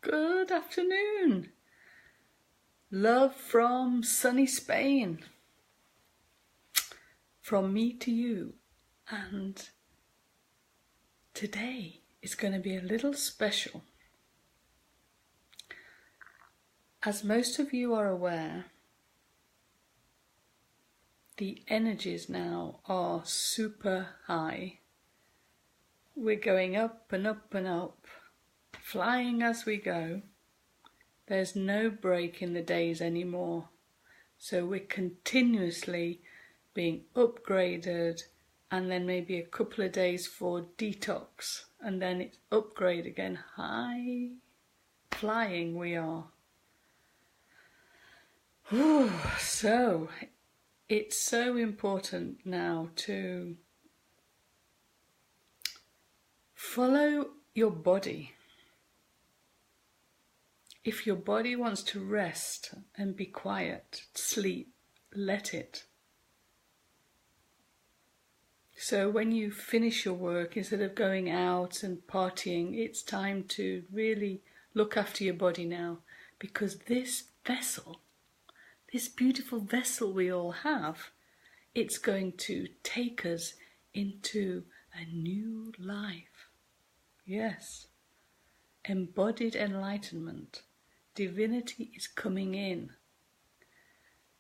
Good afternoon. Love from sunny Spain. From me to you. And today is going to be a little special. As most of you are aware, the energies now are super high. We're going up and up and up, flying as we go. There's no break in the days anymore. So we're continuously being upgraded, and then maybe a couple of days for detox, and then it's upgrade again. High flying we are. So it's so important now to follow your body. If your body wants to rest and be quiet, sleep, let it. So when you finish your work, instead of going out and partying, it's time to really look after your body now, because this vessel, this beautiful vessel we all have, it's going to take us into a new life. Yes, embodied enlightenment. Divinity is coming in,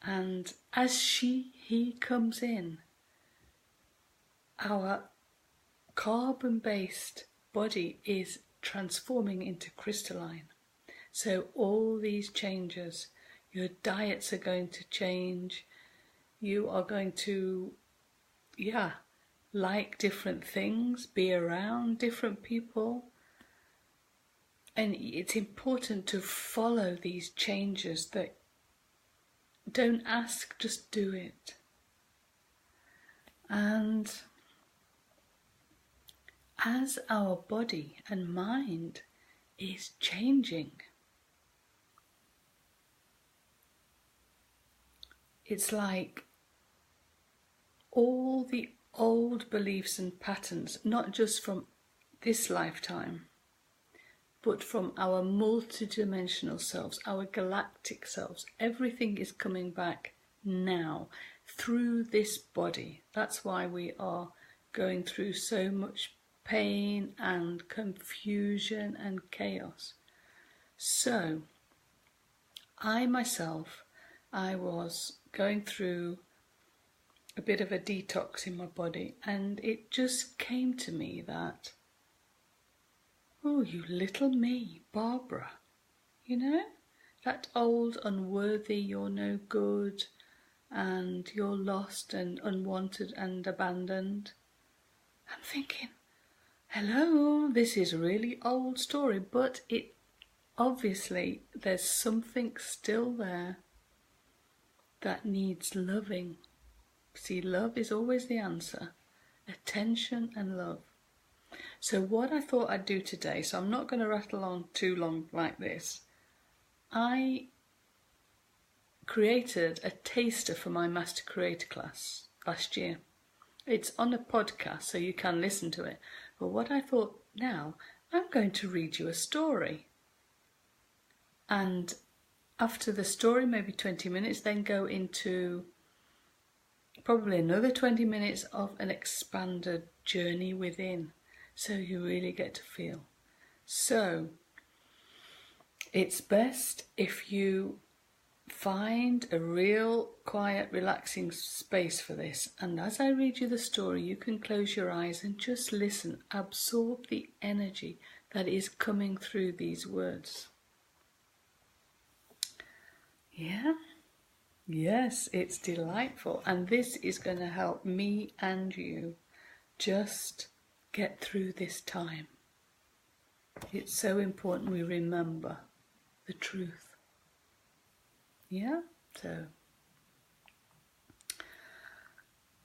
and as he comes in, our carbon-based body is transforming into crystalline. So all these changes, your diets are going to change, you are going to like different things, be around different people. And it's important to follow these changes. That don't ask, just do it. And as our body and mind is changing, it's like all the old beliefs and patterns, not just from this lifetime, but from our multidimensional selves, our galactic selves. Everything is coming back now through this body. That's why we are going through so much pain and confusion and chaos. So, I myself, I was going through a bit of a detox in my body, and it just came to me that, oh, you little me, Barbara, you know, that old unworthy, you're no good, and you're lost and unwanted and abandoned. I'm thinking, hello, this is a really old story, but it obviously there's something still there that needs loving. See, love is always the answer. Attention and love. So what I thought I'd do today, so I'm not going to rattle on too long like this. I created a taster for my MasterCreator Class last year. It's on a podcast, so you can listen to it. But what I thought now, I'm going to read you a story. And after the story, maybe 20 minutes, then go into probably another 20 minutes of an expanded journey within. So you really get to feel. So it's best if you find a real quiet, relaxing space for this. And as I read you the story, you can close your eyes and just listen, absorb the energy that is coming through these words. Yeah? Yes, it's delightful. And this is going to help me and you just get through this time. It's so important we remember the truth. Yeah? So,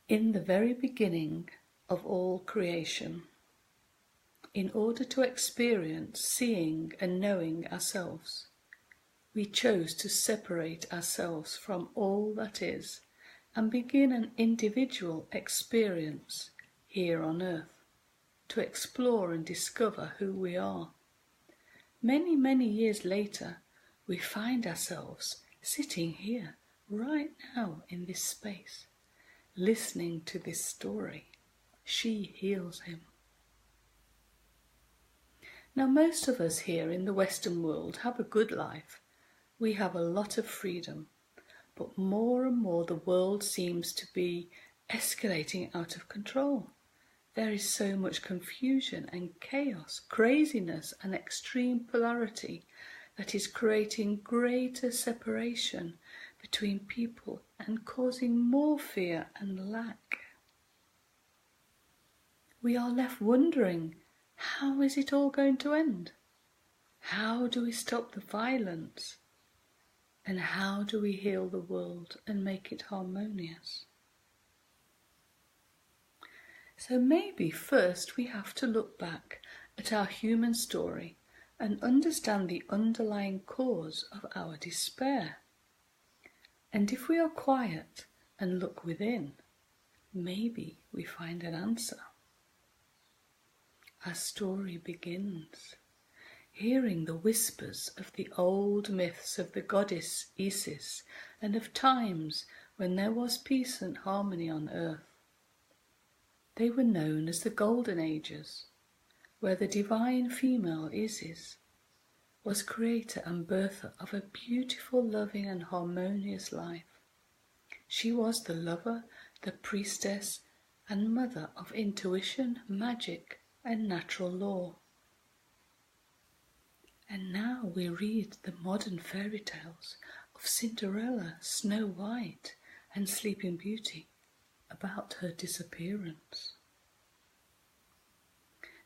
in the very beginning of all creation, in order to experience seeing and knowing ourselves, we chose to separate ourselves from all that is and begin an individual experience here on earth, to explore and discover who we are. Many, many years later, we find ourselves sitting here right now in this space, listening to this story. She heals him. Now, most of us here in the Western world have a good life. We have a lot of freedom, but more and more the world seems to be escalating out of control. There is so much confusion and chaos, craziness and extreme polarity that is creating greater separation between people and causing more fear and lack. We are left wondering, how is it all going to end? How do we stop the violence? And how do we heal the world and make it harmonious? So maybe first we have to look back at our human story and understand the underlying cause of our despair. And if we are quiet and look within, maybe we find an answer. Our story begins, hearing the whispers of the old myths of the goddess Isis and of times when there was peace and harmony on earth. They were known as the Golden Ages, where the divine female Isis was creator and birther of a beautiful, loving and harmonious life. She was the lover, the priestess and mother of intuition, magic and natural law. And now we read the modern fairy tales of Cinderella, Snow White and Sleeping Beauty about her disappearance.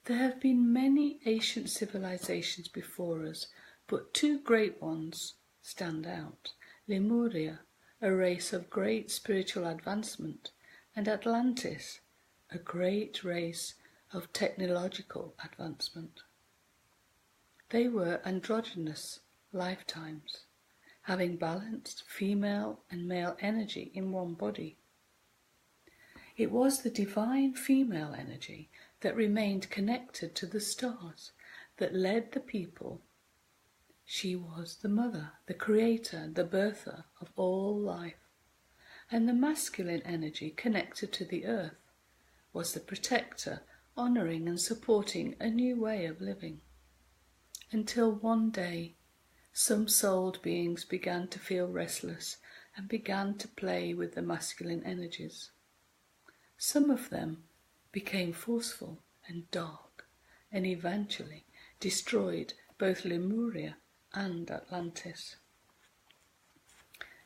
There have been many ancient civilizations before us, but two great ones stand out. Lemuria, a race of great spiritual advancement, and Atlantis, a great race of technological advancement. They were androgynous lifetimes, having balanced female and male energy in one body. It was the divine female energy that remained connected to the stars, that led the people. She was the mother, the creator, the birther of all life. And the masculine energy connected to the earth was the protector, honouring and supporting a new way of living. Until one day, some souled beings began to feel restless and began to play with the masculine energies. Some of them became forceful and dark and eventually destroyed both Lemuria and Atlantis.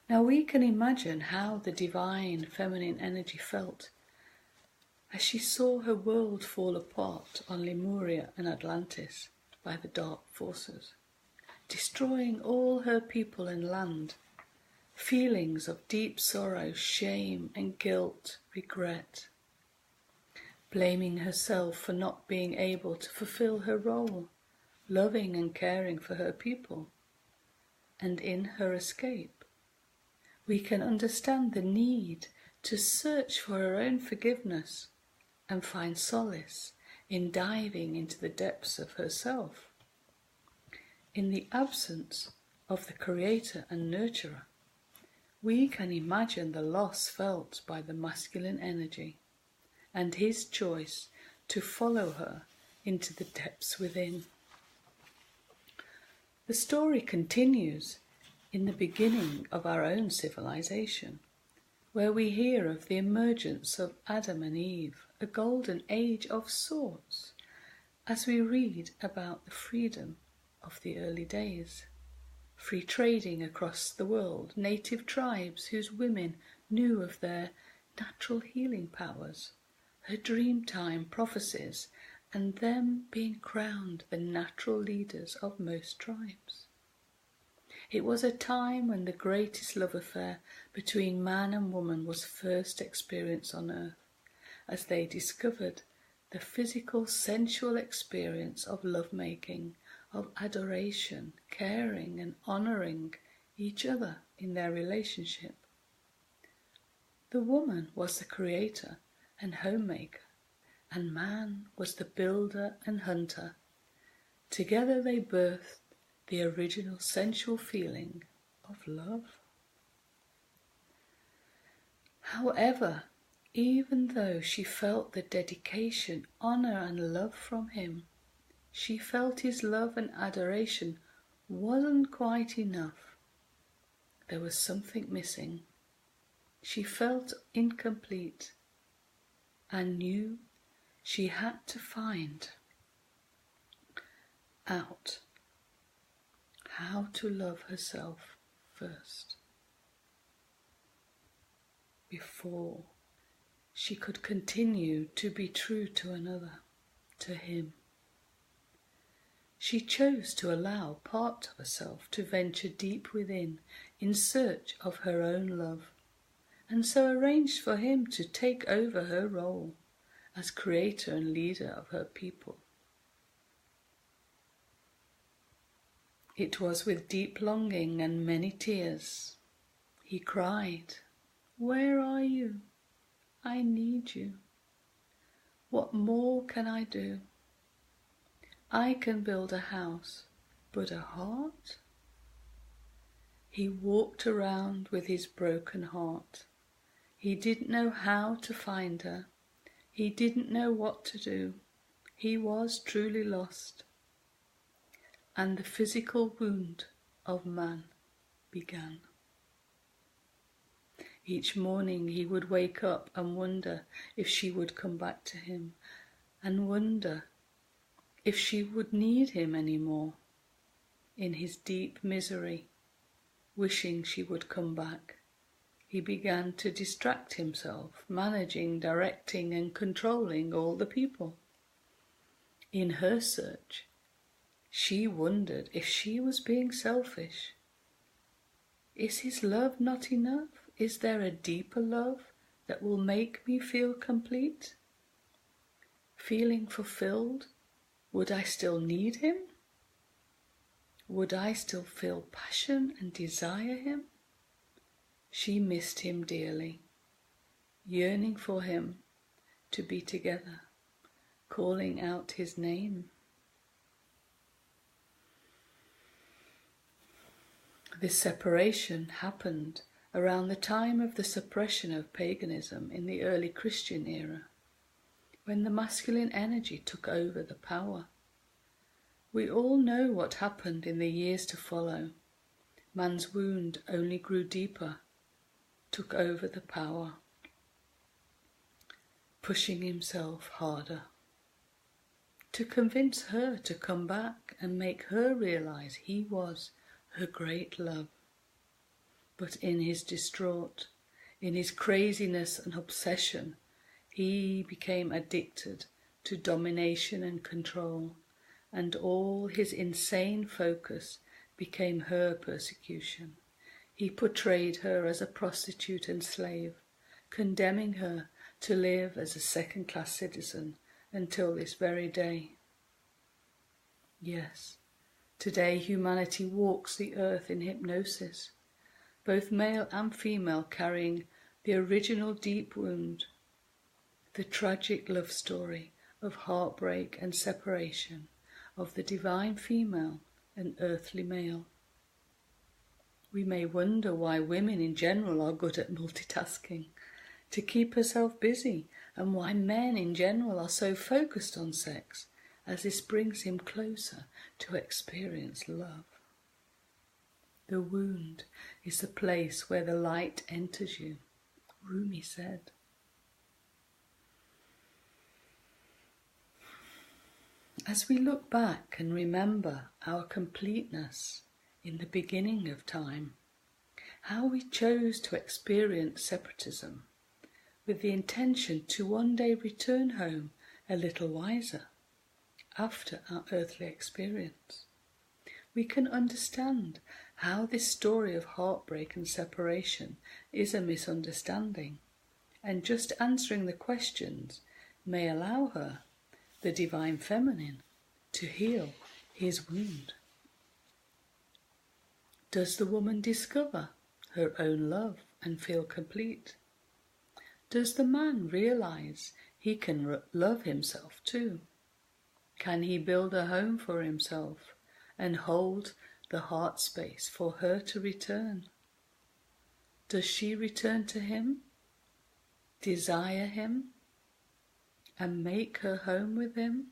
Now we can imagine how the divine feminine energy felt as she saw her world fall apart on Lemuria and Atlantis by the dark forces, destroying all her people and land. Feelings of deep sorrow, shame and guilt, regret. Blaming herself for not being able to fulfill her role, loving and caring for her people. And in her escape, we can understand the need to search for her own forgiveness and find solace in diving into the depths of herself. In the absence of the creator and nurturer, we can imagine the loss felt by the masculine energy and his choice to follow her into the depths within. The story continues in the beginning of our own civilization, where we hear of the emergence of Adam and Eve, a golden age of sorts, as we read about the freedom of the early days. Free trading across the world, native tribes whose women knew of their natural healing powers, her dreamtime prophecies, and them being crowned the natural leaders of most tribes. It was a time when the greatest love affair between man and woman was first experienced on earth, as they discovered the physical, sensual experience of lovemaking, of adoration, caring and honouring each other in their relationship. The woman was the creator and homemaker, and man was the builder and hunter. Together they birthed the original sensual feeling of love. However, even though she felt the dedication, honour and love from him, she felt his love and adoration wasn't quite enough. There was something missing. She felt incomplete and knew she had to find out how to love herself first before she could continue to be true to another, to him. She chose to allow part of herself to venture deep within in search of her own love, and so arranged for him to take over her role as creator and leader of her people. It was with deep longing and many tears. He cried, "Where are you? I need you. What more can I do? I can build a house, but a heart?" He walked around with his broken heart. He didn't know how to find her. He didn't know what to do. He was truly lost. And the physical wound of man began. Each morning he would wake up and wonder if she would come back to him, and wonder if she would need him anymore. In his deep misery, wishing she would come back, he began to distract himself, managing, directing and controlling all the people. In her search, she wondered if she was being selfish. Is his love not enough? Is there a deeper love that will make me feel complete? Feeling fulfilled? Would I still need him? Would I still feel passion and desire him? She missed him dearly, yearning for him to be together, calling out his name. This separation happened around the time of the suppression of paganism in the early Christian era, when the masculine energy took over the power. We all know what happened in the years to follow. Man's wound only grew deeper, took over the power, pushing himself harder to convince her to come back and make her realize he was her great love. But in his distraught, in his craziness and obsession, he became addicted to domination and control, and all his insane focus became her persecution. He portrayed her as a prostitute and slave, condemning her to live as a second-class citizen until this very day. Yes, today humanity walks the earth in hypnosis, both male and female carrying the original deep wound, the tragic love story of heartbreak and separation of the divine female and earthly male. We may wonder why women in general are good at multitasking, to keep herself busy, and why men in general are so focused on sex, as this brings him closer to experience love. The wound is the place where the light enters you, Rumi said. As we look back and remember our completeness in the beginning of time, how we chose to experience separatism with the intention to one day return home a little wiser after our earthly experience, we can understand how this story of heartbreak and separation is a misunderstanding, and just answering the questions may allow her, the divine feminine, to heal his wound. Does the woman discover her own love and feel complete? Does the man realize he can love himself too? Can he build a home for himself and hold the heart space for her to return. Does she return to him, desire him, and make her home with him?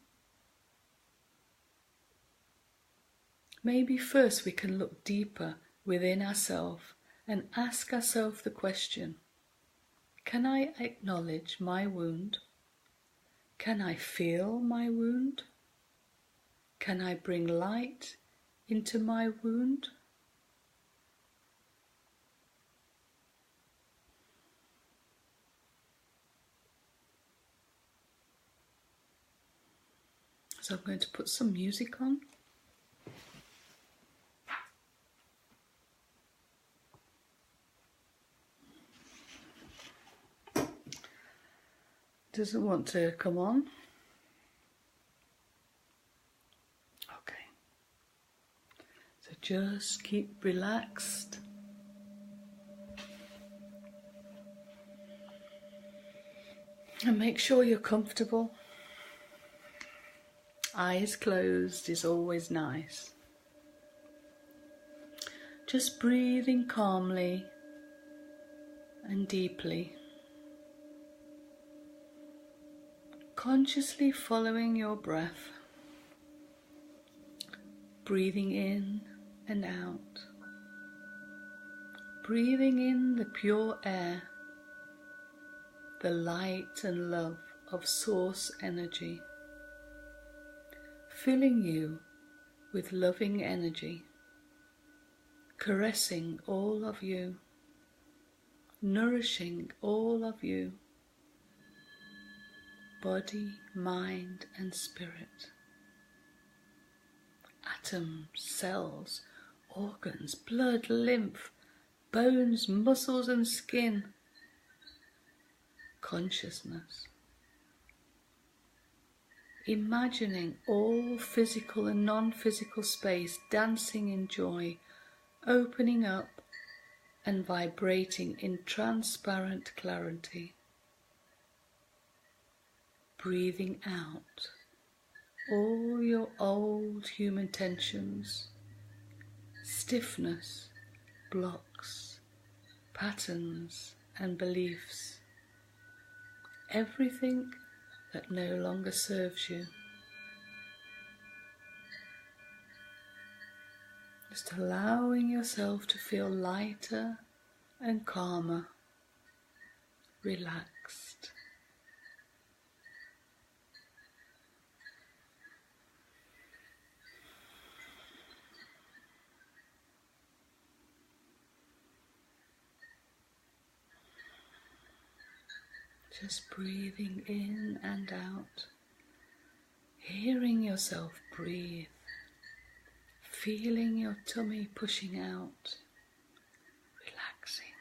Maybe first we can look deeper within ourselves and ask ourselves the question, can I acknowledge my wound? Can I feel my wound? Can I bring light into my wound? So I'm going to put some music on. Doesn't want to come on. Okay. So just keep relaxed. And make sure you're comfortable. Eyes closed is always nice. Just breathing calmly and deeply. Consciously following your breath. Breathing in and out. Breathing in the pure air, the light and love of source energy. Filling you with loving energy, caressing all of you, nourishing all of you, body, mind and spirit. Atoms, cells, organs, blood, lymph, bones, muscles and skin. Consciousness. Imagining all physical and non-physical space dancing in joy, opening up and vibrating in transparent clarity. Breathing out all your old human tensions, stiffness, blocks, patterns and beliefs. Everything that no longer serves you. Just allowing yourself to feel lighter and calmer, relaxed. Just breathing in and out, hearing yourself breathe, feeling your tummy pushing out, relaxing.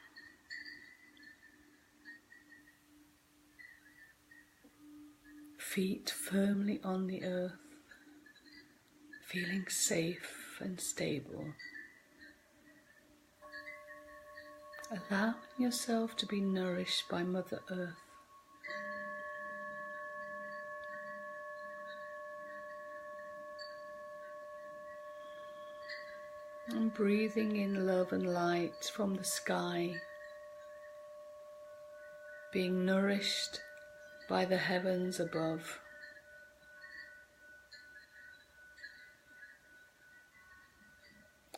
Feet firmly on the earth, feeling safe and stable. Allowing yourself to be nourished by Mother Earth. And breathing in love and light from the sky, being nourished by the heavens above.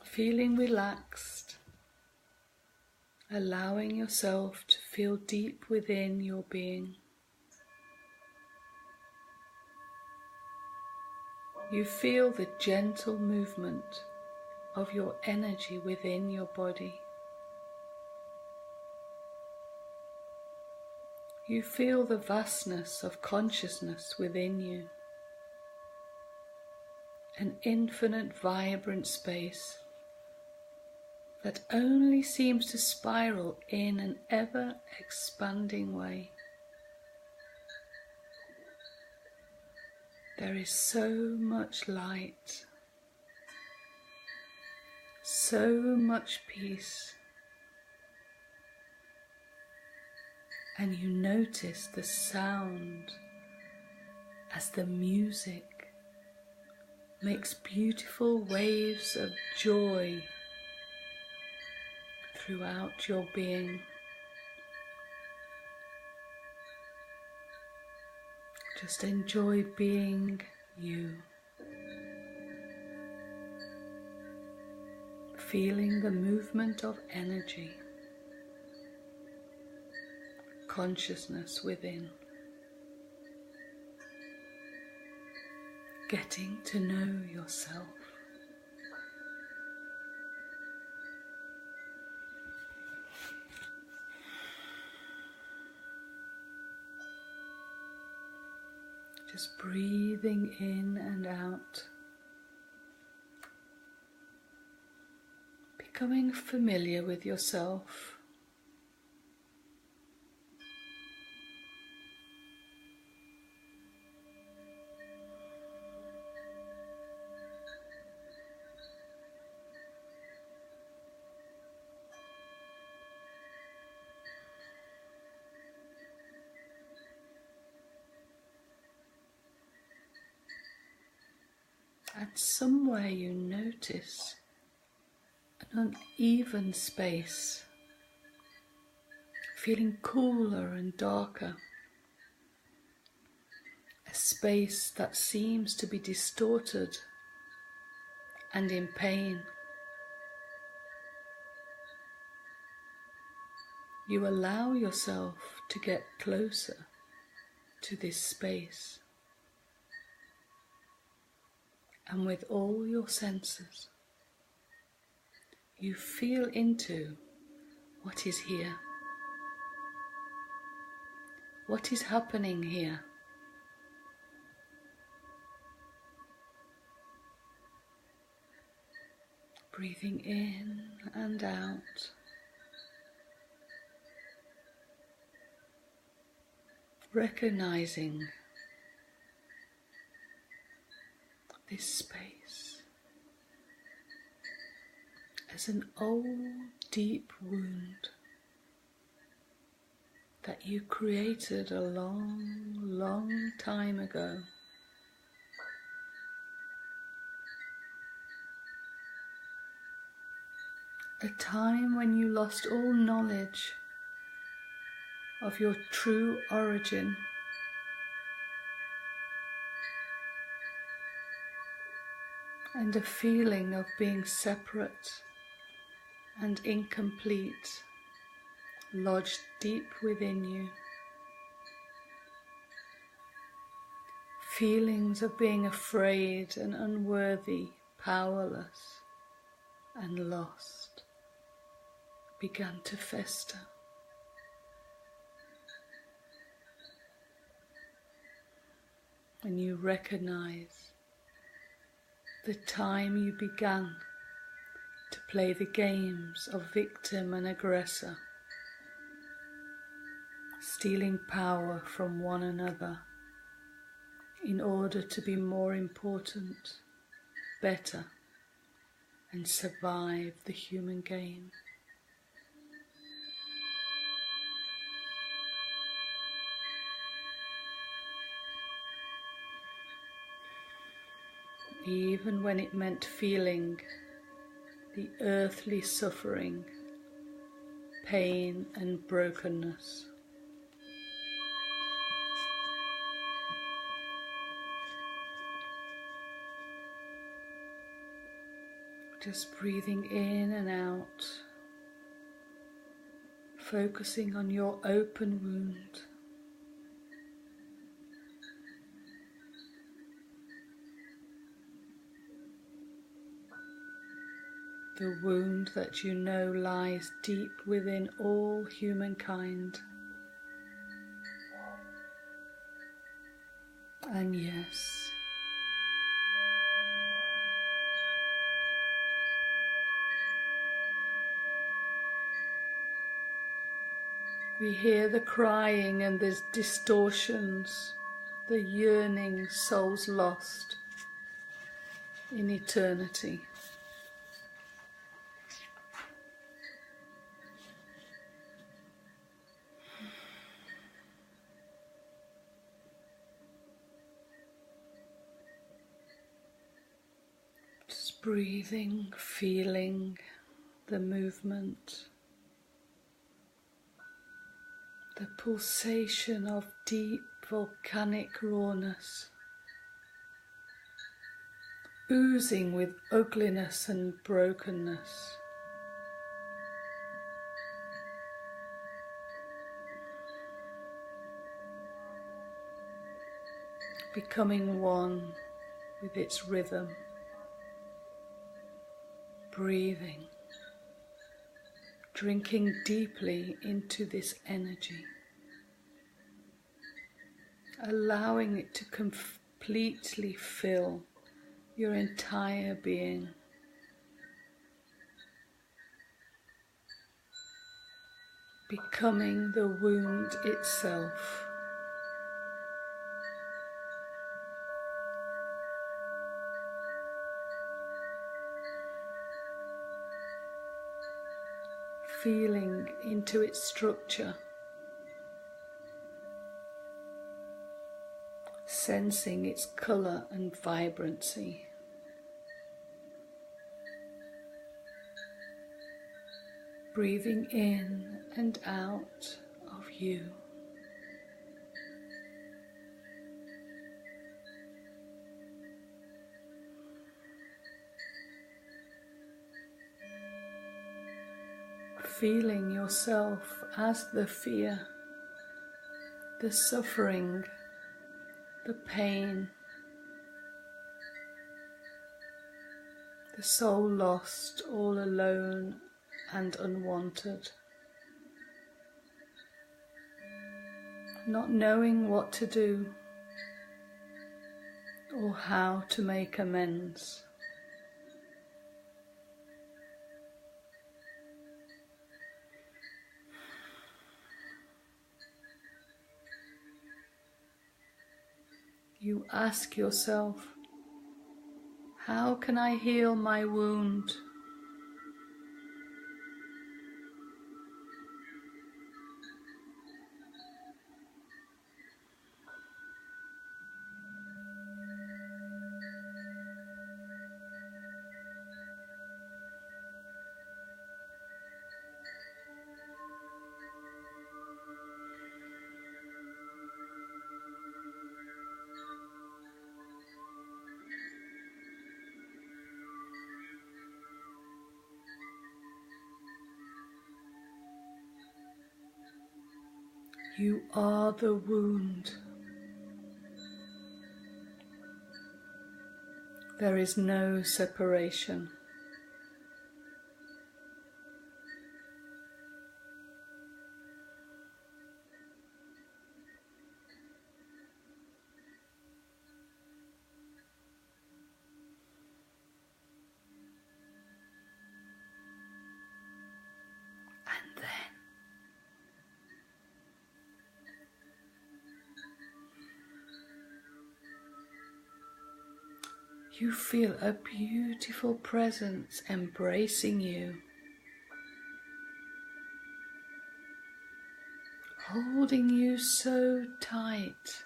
Feeling relaxed, allowing yourself to feel deep within your being. You feel the gentle movement of your energy within your body. You feel the vastness of consciousness within you, an infinite vibrant space that only seems to spiral in an ever expanding way. There is so much light, so much peace, and you notice the sound as the music makes beautiful waves of joy throughout your being. Just enjoy being you, feeling the movement of energy, consciousness within, getting to know yourself. Just breathing in and out, becoming familiar with yourself. And somewhere you notice an uneven space, feeling cooler and darker, a space that seems to be distorted and in pain. You allow yourself to get closer to this space, and with all your senses, you feel into what is here, what is happening here. Breathing in and out, recognizing this space as an old, deep wound that you created a long, long time ago. A time when you lost all knowledge of your true origin. And a feeling of being separate and incomplete lodged deep within you. Feelings of being afraid and unworthy, powerless and lost began to fester. And you recognize the time you began to play the games of victim and aggressor, stealing power from one another in order to be more important, better, and survive the human game. Even when it meant feeling the earthly suffering, pain and brokenness. Just breathing in and out, focusing on your open wound. The wound that you know lies deep within all humankind. And yes, we hear the crying and the distortions, the yearning souls lost in eternity. breathing, feeling the movement, the pulsation of deep volcanic rawness, oozing with ugliness and brokenness. Becoming one with its rhythm, breathing, drinking deeply into this energy, allowing it to completely fill your entire being. Becoming the wound itself. Feeling into its structure, sensing its colour and vibrancy. Breathing in and out of you. Feeling yourself as the fear, the suffering, the pain, the soul lost, all alone and unwanted, not knowing what to do or how to make amends. You ask yourself, how can I heal my wound? You are the wound. There is no separation. And then you feel a beautiful presence embracing you, holding you so tight.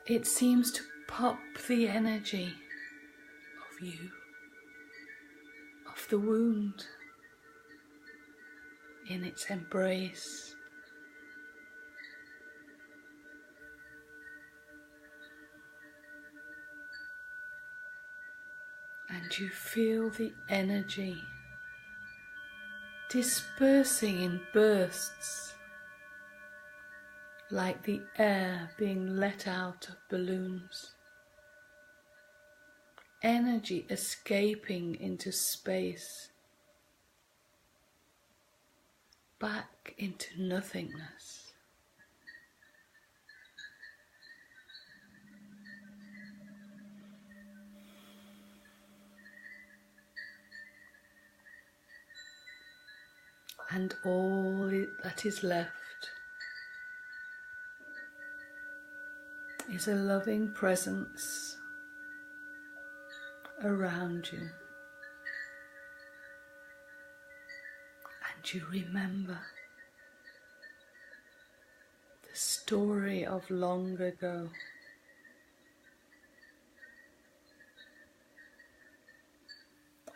It seems to pop the energy of you, of the wound, in its embrace. And you feel the energy dispersing in bursts, like the air being let out of balloons. Energy escaping into space, back into nothingness. And all that is left is a loving presence around you. And you remember the story of long ago.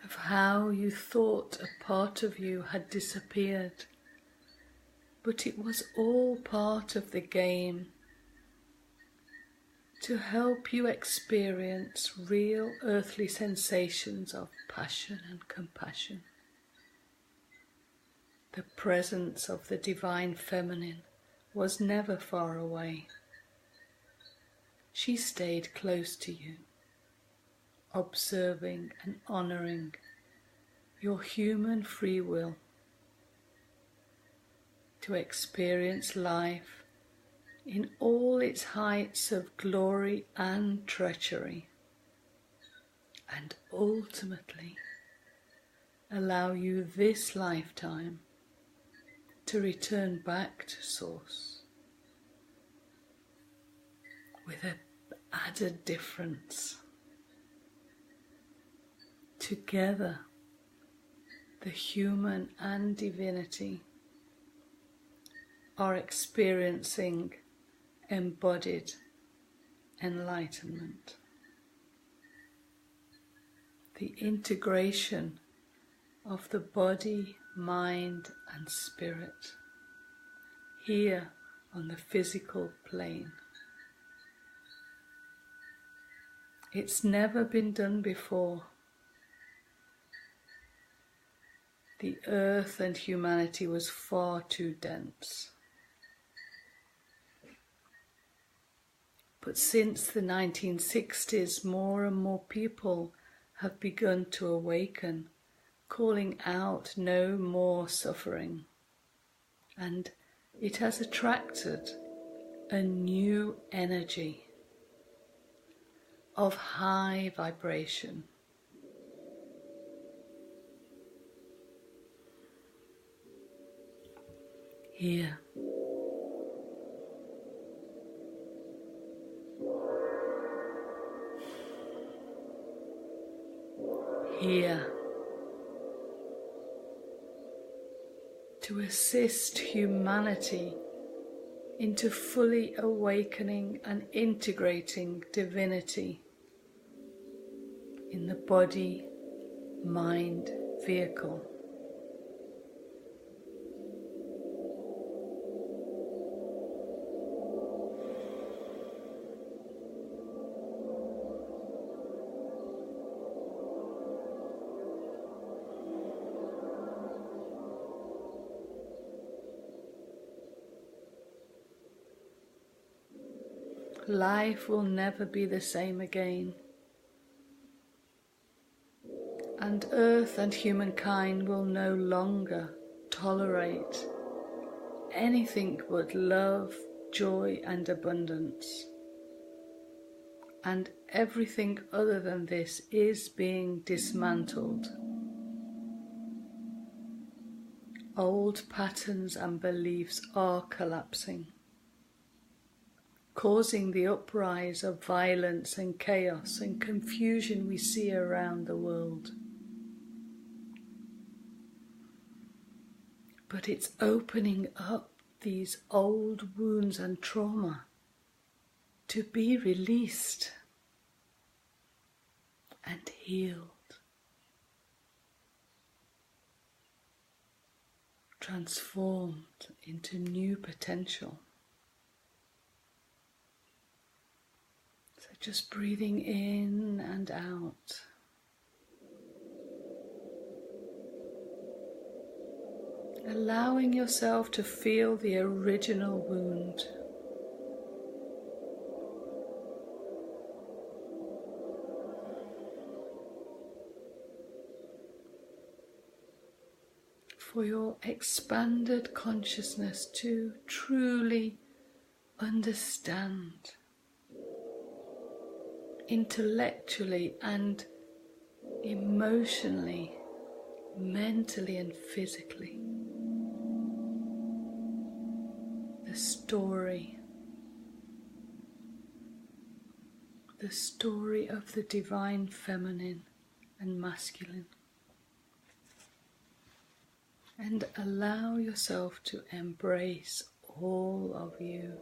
of how you thought a part of you had disappeared, but it was all part of the game to help you experience real earthly sensations of passion and compassion. The presence of the divine feminine was never far away. She stayed close to you, observing and honouring your human free will to experience life in all its heights of glory and treachery, and ultimately allow you this lifetime to return back to Source with an added difference. Together, the human and divinity are experiencing embodied enlightenment. The integration of the body, mind and spirit here on the physical plane. It's never been done before. The earth and humanity was far too dense. But since the 1960s, more and more people have begun to awaken, calling out no more suffering. And it has attracted a new energy of high vibration. Here. Here. To assist humanity into fully awakening and integrating divinity in the body, mind, vehicle. Life will never be the same again, and Earth and humankind will no longer tolerate anything but love, joy and abundance. And everything other than this is being dismantled. Old patterns and beliefs are collapsing, causing the uprise of violence and chaos and confusion we see around the world. But it's opening up these old wounds and trauma to be released and healed, transformed into new potential. So just breathing in and out. Allowing yourself to feel the original wound. For your expanded consciousness to truly understand, intellectually and emotionally, mentally and physically, the story of the divine feminine and masculine. And allow yourself to embrace all of you.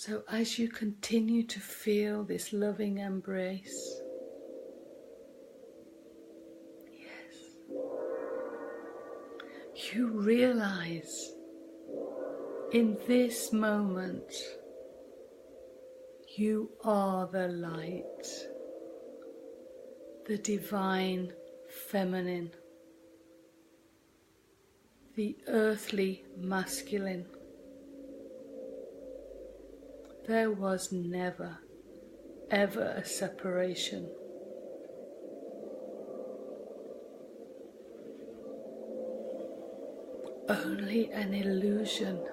So as you continue to feel this loving embrace, you realize in this moment you are the light, the divine feminine, the earthly masculine. There was never, ever a separation. Only an illusion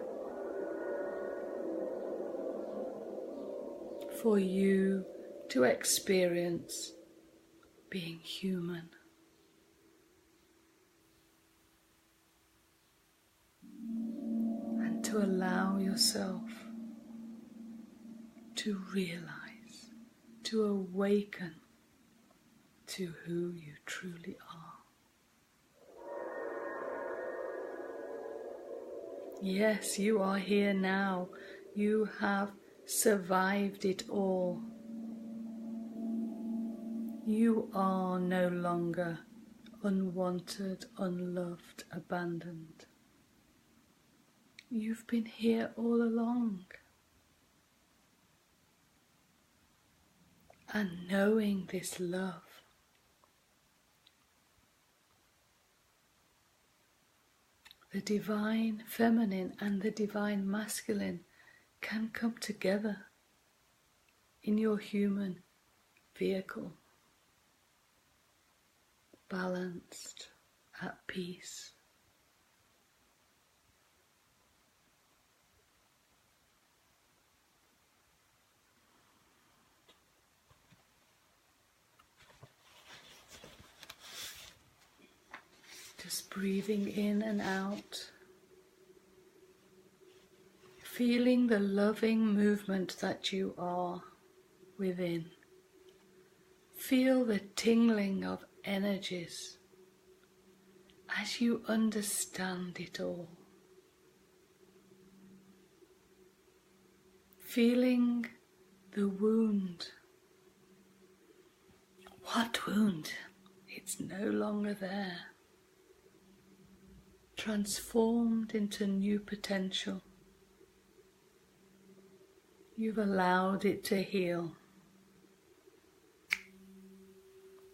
for you to experience being human. And to allow yourself to realize, to awaken to who you truly are. Yes, you are here now. You have survived it all. You are no longer unwanted, unloved, abandoned. You've been here all along. And knowing this love, the divine feminine and the divine masculine can come together in your human vehicle, balanced, at peace. Just breathing in and out, feeling the loving movement that you are within. Feel the tingling of energies as you understand it all. Feeling the wound. What wound? It's no longer there. Transformed into new potential. You've allowed it to heal.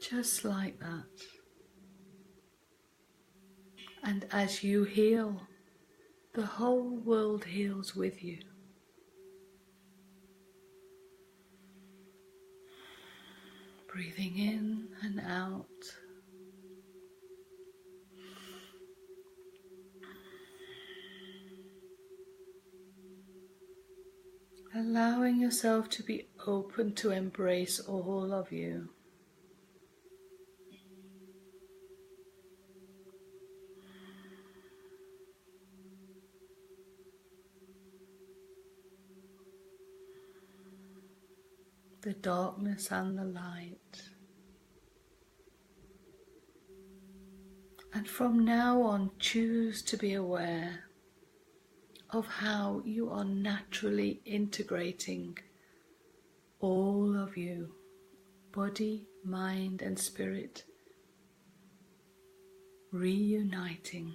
Just like that. And as you heal, the whole world heals with you. Breathing in and out. Allowing yourself to be open to embrace all of you. The darkness and the light. And from now on, choose to be aware of how you are naturally integrating all of you, body, mind and spirit, reuniting.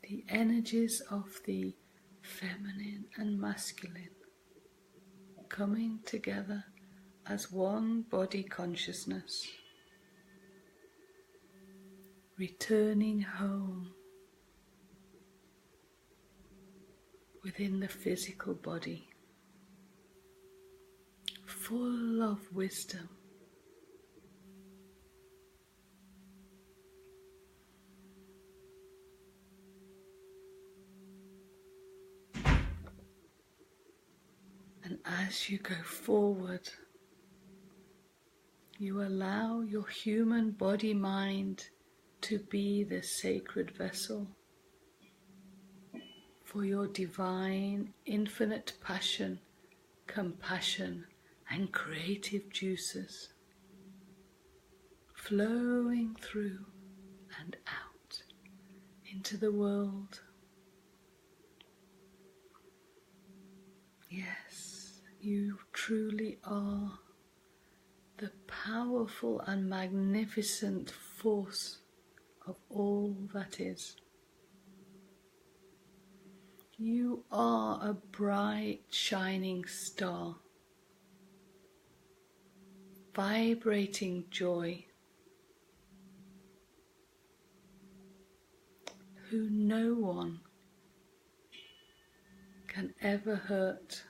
The energies of the feminine and masculine coming together as one body consciousness, returning home within the physical body, full of wisdom. And as you go forward, you allow your human body-mind to be the sacred vessel for your divine, infinite passion, compassion, and creative juices flowing through and out into the world. Yes, you truly are the powerful and magnificent force of all that is. You are a bright, shining star, vibrating joy, who no one can ever hurt.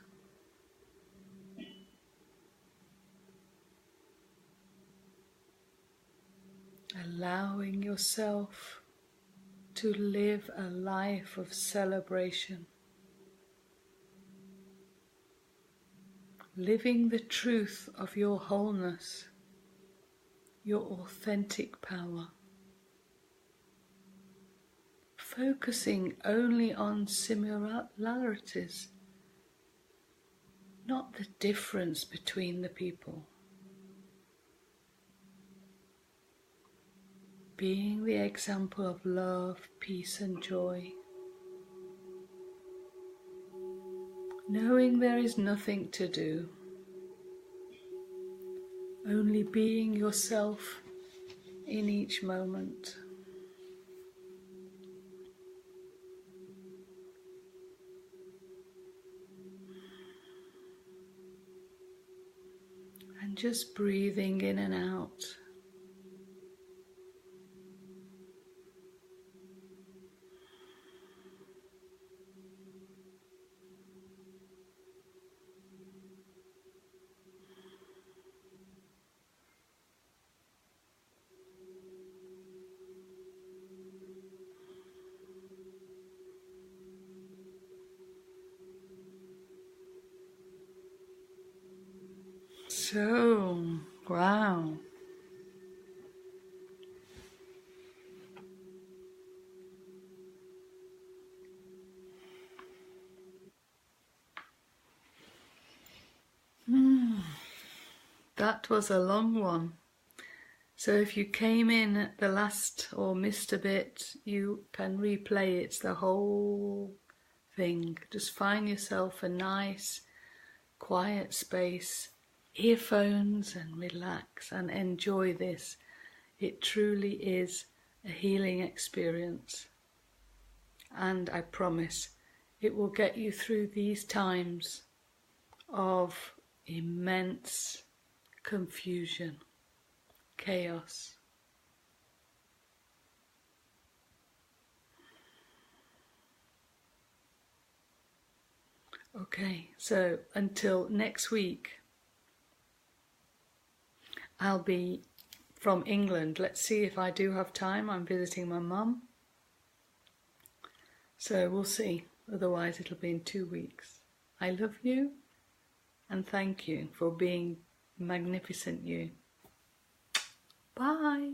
Allowing yourself to live a life of celebration, living the truth of your wholeness, your authentic power, focusing only on similarities, not the difference between the people. Being the example of love, peace and joy. Knowing there is nothing to do. Only being yourself in each moment. And just breathing in and out. So, wow. That was a long one. So if you came in at the last or missed a bit, you can replay it, the whole thing. Just find yourself a nice, quiet space, earphones, and relax and enjoy this. It truly is a healing experience. And I promise it will get you through these times of immense confusion, chaos. Okay, so until next week, I'll be from England. Let's see if I do have time. I'm visiting my mum. So we'll see. Otherwise, it'll be in 2 weeks. I love you and thank you for being magnificent you. Bye.